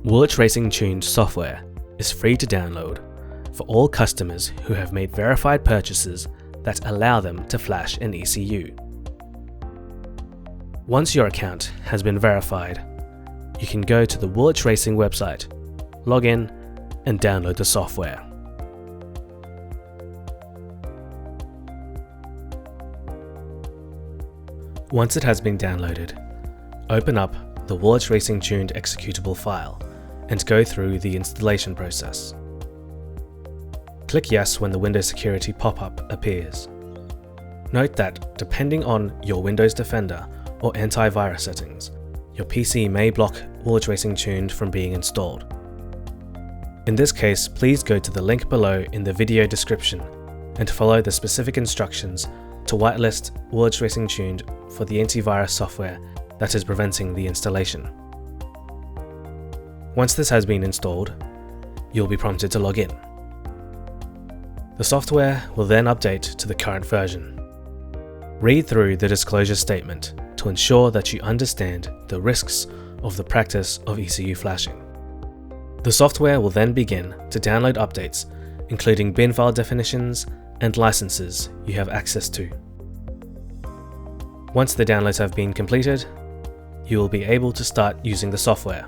Woolich Racing Tuned software is free to download for all customers who have made verified purchases that allow them to flash an ECU. Once your account has been verified, you can go to the Woolich Racing website, log in, and download the software. Once it has been downloaded, open up the Woolich Racing Tuned executable file and go through the installation process. Click Yes when the Windows Security pop-up appears. Note that, depending on your Windows Defender or antivirus settings, your PC may block Woolich Racing Tuned from being installed. In this case, please go to the link below in the video description and follow the specific instructions to whitelist Woolich Racing Tuned for the antivirus software that is preventing the installation. Once this has been installed, you'll be prompted to log in. The software will then update to the current version. Read through the disclosure statement to ensure that you understand the risks of the practice of ECU flashing. The software will then begin to download updates, including bin file definitions and licenses you have access to. Once the downloads have been completed, you will be able to start using the software.